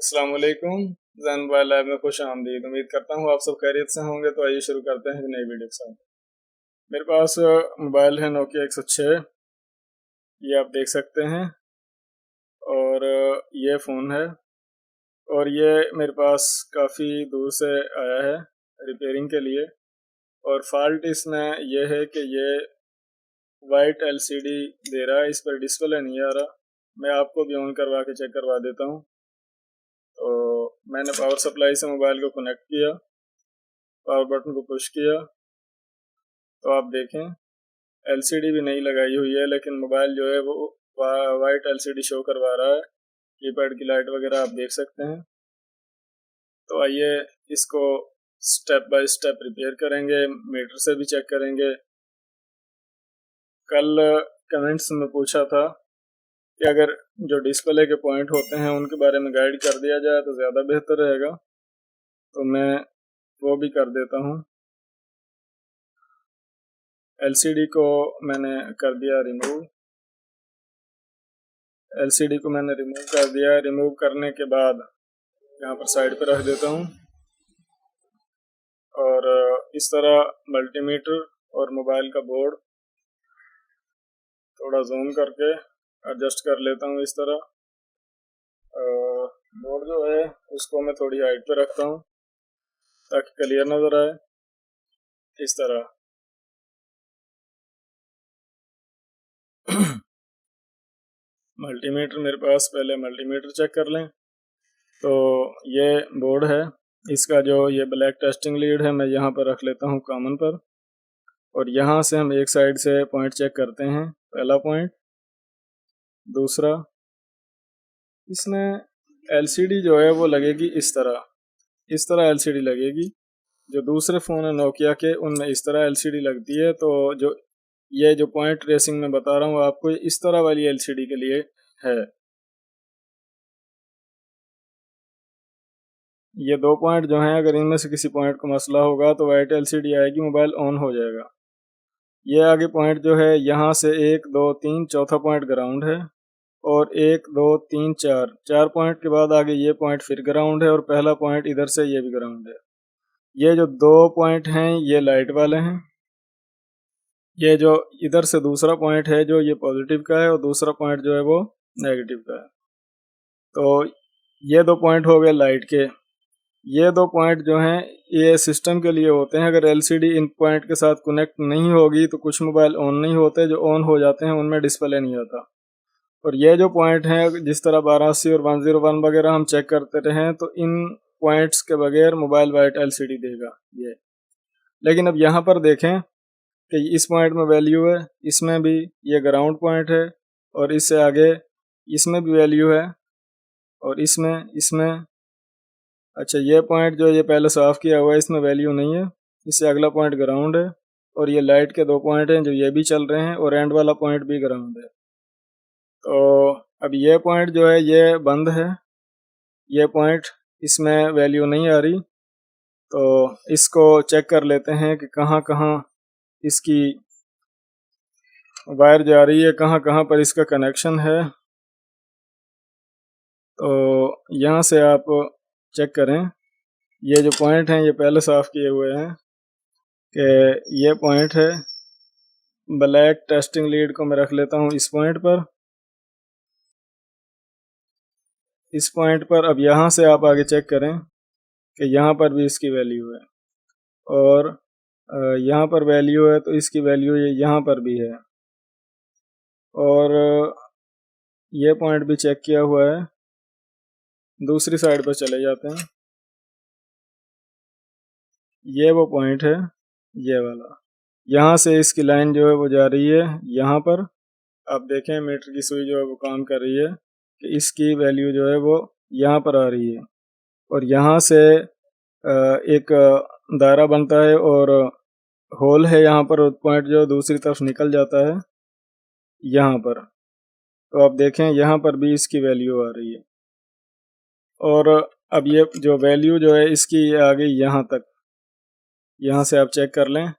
अस्सलाम वालेकुम। Jain mobile lab में खुश आमदीद। उम्मीद करता हूँ आप सब खैरियत से होंगे। तो आइए शुरू करते हैं नई वीडियो के साथ। मेरे पास मोबाइल है नोकिया 106, ये आप देख सकते हैं। और ये फ़ोन है और ये मेरे पास काफ़ी दूर से आया है रिपेयरिंग के लिए। और फॉल्ट इसमें यह है कि ये वाइट एलसीडी दे रहा है, इस पर डिस्प्ले नहीं आ रहा। मैं आपको भी ऑन करवा के चेक करवा देता हूँ। तो मैंने पावर सप्लाई से मोबाइल को कनेक्ट किया, पावर बटन को पुश किया, तो आप देखें एलसीडी भी नहीं लगाई हुई है, लेकिन मोबाइल जो है वो वाइट एलसीडी शो करवा रहा है। कीपैड की लाइट वगैरह आप देख सकते हैं। तो आइए इसको स्टेप बाय स्टेप रिपेयर करेंगे, मीटर से भी चेक करेंगे। कल कमेंट्स में पूछा था कि अगर जो डिस्प्ले के पॉइंट होते हैं उनके बारे में गाइड कर दिया जाए तो ज़्यादा बेहतर रहेगा, तो मैं वो भी कर देता हूँ। एलसीडी को मैंने कर दिया रिमूव। एलसीडी को मैंने रिमूव कर दिया। रिमूव करने के बाद यहाँ पर साइड पर रख देता हूँ और इस तरह मल्टीमीटर और मोबाइल का बोर्ड थोड़ा जूम करके एडजस्ट कर लेता हूँ। इस तरह बोर्ड जो है उसको मैं थोड़ी हाइट पे रखता हूँ ताकि क्लियर नज़र आए। इस तरह मल्टीमीटर मेरे पास, पहले मल्टीमीटर चेक कर लें। तो ये बोर्ड है, इसका जो ये ब्लैक टेस्टिंग लीड है मैं यहाँ पर रख लेता हूँ कॉमन पर। और यहाँ से हम एक साइड से पॉइंट चेक करते हैं। पहला पॉइंट, दूसरा, इसमें एलसीडी जो है वो लगेगी इस तरह एलसीडी लगेगी। जो दूसरे फ़ोन है नोकिया के उनमें इस तरह एलसीडी लगती है। तो जो ये जो पॉइंट ट्रेसिंग में बता रहा हूँ आपको, इस तरह वाली एलसीडी के लिए है। ये दो पॉइंट जो हैं, अगर इनमें से किसी पॉइंट को मसला होगा तो वाइट एलसीडी आएगी, मोबाइल ऑन हो जाएगा। ये आगे पॉइंट जो है यहाँ से 1 2 3, चौथा पॉइंट ग्राउंड है। और 1 2 3 4 पॉइंट के बाद आगे ये पॉइंट फिर ग्राउंड है और पहला पॉइंट इधर से ये भी ग्राउंड है। ये जो दो पॉइंट हैं ये लाइट वाले हैं। ये जो इधर से दूसरा पॉइंट है जो ये पॉजिटिव का है और दूसरा पॉइंट जो है वो नेगेटिव का है। तो ये दो पॉइंट हो गए लाइट के। ये दो पॉइंट जो हैं ये सिस्टम के लिए होते हैं। अगर एलसीडी इन पॉइंट के साथ कनेक्ट नहीं होगी तो कुछ मोबाइल ऑन नहीं होते, जो ऑन हो जाते हैं उनमें डिस्प्ले नहीं आता। और ये जो पॉइंट हैं, जिस तरह 1280 और 101 वगैरह हम चेक करते रहे, तो इन पॉइंट्स के बगैर मोबाइल वाइट एलसीडी देगा ये। लेकिन अब यहाँ पर देखें कि इस पॉइंट में वैल्यू है, इसमें भी ये ग्राउंड पॉइंट है और इससे आगे इसमें भी वैल्यू है और इसमें अच्छा, ये पॉइंट जो ये पहले साफ किया हुआ है इसमें वैल्यू नहीं है। इससे अगला पॉइंट ग्राउंड है और ये लाइट के दो पॉइंट हैं जो ये भी चल रहे हैं और एंड वाला पॉइंट भी ग्राउंड है। तो अब ये पॉइंट जो है ये बंद है, ये पॉइंट इसमें वैल्यू नहीं आ रही। तो इसको चेक कर लेते हैं कि कहाँ कहाँ इसकी वायर जा रही है, कहाँ कहाँ पर इसका कनेक्शन है। तो यहाँ से आप चेक करें, ये जो पॉइंट हैं ये पहले साफ़ किए हुए हैं कि ये पॉइंट है। ब्लैक टेस्टिंग लीड को मैं रख लेता हूँ इस पॉइंट पर, इस पॉइंट पर। अब यहाँ से आप आगे चेक करें कि यहाँ पर भी इसकी वैल्यू है और यहाँ पर वैल्यू है, तो इसकी वैल्यू ये यहाँ पर भी है। और ये पॉइंट भी चेक किया हुआ है। दूसरी साइड पर चले जाते हैं, ये वो पॉइंट है, ये वाला। यहाँ से इसकी लाइन जो है वो जा रही है यहाँ पर। आप देखें मीटर की सुई जो है वो काम कर रही है कि इसकी वैल्यू जो है वो यहाँ पर आ रही है। और यहाँ से एक दायरा बनता है और होल है यहाँ पर, पॉइंट जो दूसरी तरफ निकल जाता है यहाँ पर। तो आप देखें यहाँ पर भी इसकी वैल्यू आ रही है। और अब ये जो वैल्यू जो है इसकी आ गई यहाँ तक, यहाँ से आप चेक कर लें।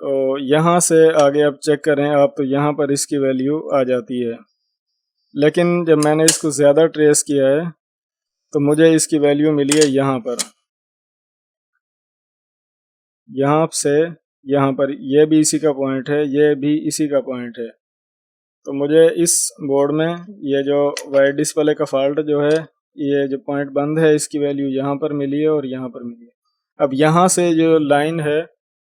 तो यहाँ से आगे आप चेक करें आप, तो यहाँ पर इसकी वैल्यू आ जाती है। लेकिन जब मैंने इसको ज़्यादा ट्रेस किया है तो मुझे इसकी वैल्यू मिली है यहाँ पर, यहाँ से यहाँ पर, ये भी इसी का पॉइंट है, ये भी इसी का पॉइंट है। तो मुझे इस बोर्ड में ये जो वाइट डिस्प्ले का फॉल्ट जो है, ये जो पॉइंट बंद है, इसकी वैल्यू यहाँ पर मिली है और यहाँ पर मिली है। अब यहाँ से जो लाइन है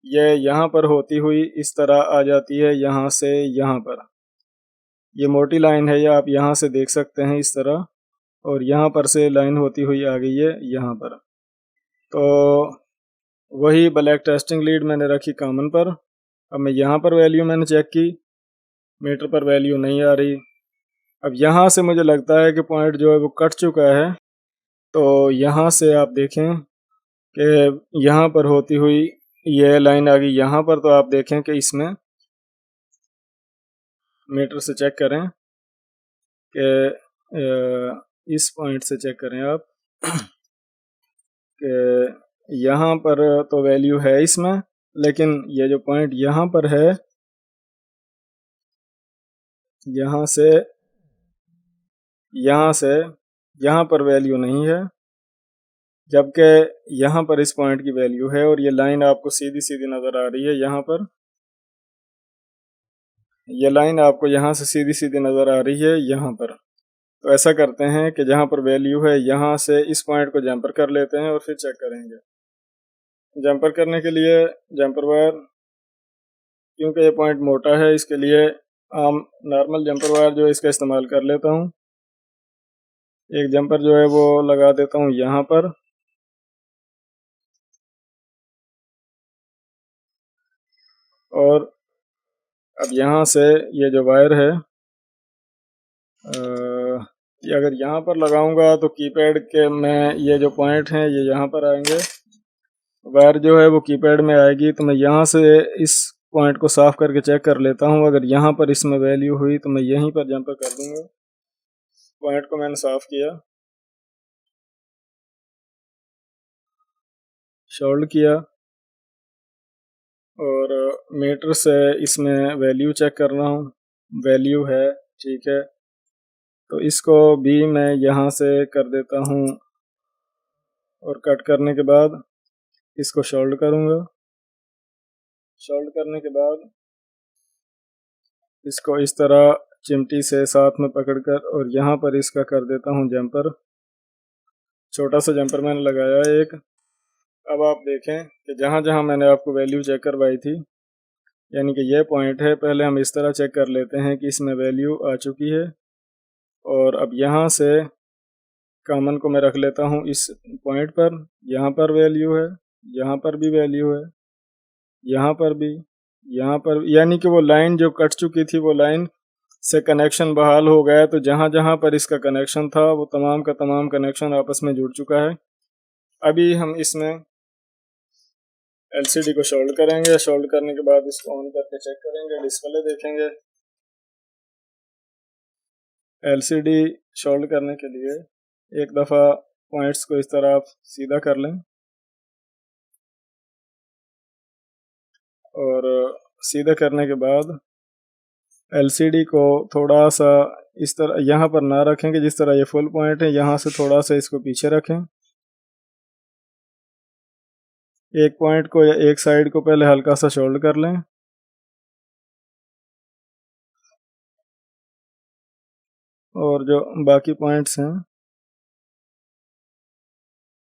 ये यहाँ पर होती हुई इस तरह आ जाती है, यहाँ से यहाँ पर, ये मोटी लाइन है, ये आप यहाँ से देख सकते हैं इस तरह, और यहाँ पर से लाइन होती हुई आ गई है यहाँ पर। तो वही ब्लैक टेस्टिंग लीड मैंने रखी कॉमन पर। अब मैं यहाँ पर वैल्यू मैंने चेक की, मीटर पर वैल्यू नहीं आ रही। अब यहाँ से मुझे लगता है कि पॉइंट जो है वो कट चुका है। तो यहाँ से आप देखें कि यहाँ पर होती हुई ये लाइन आ गई यहाँ पर। तो आप देखें कि इसमें मीटर से चेक करें कि इस पॉइंट से चेक करें आप कि यहाँ पर तो वैल्यू है इसमें, लेकिन ये जो पॉइंट यहाँ पर है, यहाँ से यहाँ पर वैल्यू नहीं है, जबकि यहाँ पर इस पॉइंट की वैल्यू है। और ये लाइन आपको सीधी सीधी नज़र आ रही है यहाँ पर, ये लाइन आपको यहाँ से सीधी सीधी नज़र आ रही है यहाँ पर। तो ऐसा करते हैं कि जहाँ पर वैल्यू है यहाँ से इस पॉइंट को जंपर कर लेते हैं और फिर चेक करेंगे। जंपर करने के लिए जंपर वायर, क्योंकि ये पॉइंट मोटा है, इसके लिए आम नॉर्मल जंपर वायर जो है इसका इस्तेमाल कर लेता हूँ। एक जंपर जो है वो लगा देता हूँ यहाँ पर, और अब यहाँ से ये जो वायर है ये अगर यहाँ पर लगाऊंगा तो कीपैड के में ये जो पॉइंट हैं ये यहाँ पर आएंगे, वायर जो है वो कीपैड में आएगी। तो मैं यहाँ से इस पॉइंट को साफ करके चेक कर लेता हूँ। अगर यहाँ पर इसमें वैल्यू हुई तो मैं यहीं पर जंपर कर दूंगा। पॉइंट को मैंने साफ किया, शोल्ड किया, और मीटर से इसमें वैल्यू चेक कर रहा हूँ। वैल्यू है, ठीक है। तो इसको भी मैं यहाँ से कर देता हूँ, और कट करने के बाद इसको शोल्ड करूँगा। शोल्ड करने के बाद इसको इस तरह चिमटी से साथ में पकड़कर और यहाँ पर इसका कर देता हूँ जंपर। छोटा सा जंपर मैंने लगाया एक। अब आप देखें कि जहाँ जहाँ मैंने आपको वैल्यू चेक करवाई थी, यानी कि ये पॉइंट है, पहले हम इस तरह चेक कर लेते हैं कि इसमें वैल्यू आ चुकी है। और अब यहाँ से कॉमन को मैं रख लेता हूँ इस पॉइंट पर, यहाँ पर वैल्यू है, यहाँ पर भी वैल्यू है, यहाँ पर भी, यहाँ पर, यानी कि वो लाइन जो कट चुकी थी वो लाइन से कनेक्शन बहाल हो गया। तो जहाँ जहाँ पर इसका कनेक्शन था वो तमाम का तमाम कनेक्शन आपस में जुड़ चुका है। अभी हम इसमें एलसीडी को शोल्ड करेंगे। शोल्ड करने के बाद इसको ऑन करके चेक करेंगे, डिस्प्ले देखेंगे। एलसीडी शोल्ड करने के लिए एक दफ़ा पॉइंट्स को इस तरह आप सीधा कर लें, और सीधा करने के बाद एलसीडी को थोड़ा सा इस तरह यहाँ पर ना रखेंगे जिस तरह ये फुल पॉइंट है, यहाँ से थोड़ा सा इसको पीछे रखें। एक पॉइंट को या एक साइड को पहले हल्का सा शोल्ड कर लें, और जो बाकी पॉइंट्स हैं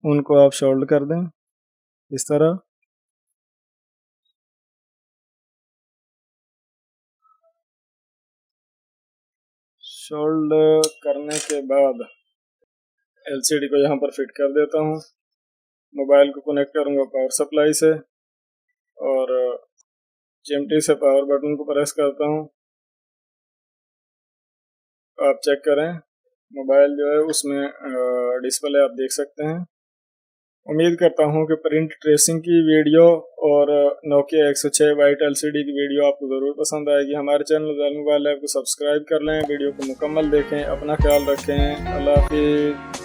उनको आप शोल्ड कर दें इस तरह। शोल्ड करने के बाद एलसीडी को यहाँ पर फिट कर देता हूँ। मोबाइल को कनेक्ट करूँगा पावर सप्लाई से, और चिमटी से पावर बटन को प्रेस करता हूँ। आप चेक करें, मोबाइल जो है उसमें डिस्प्ले आप देख सकते हैं। उम्मीद करता हूँ कि प्रिंट ट्रेसिंग की वीडियो और नोकिया 106 वाइट एलसीडी की वीडियो आपको ज़रूर पसंद आएगी। हमारे चैनल ज़ालिम मोबाइल लैब को सब्सक्राइब कर लें, वीडियो को मुकम्मल देखें, अपना ख्याल रखें। अल्लाह हाफिज़।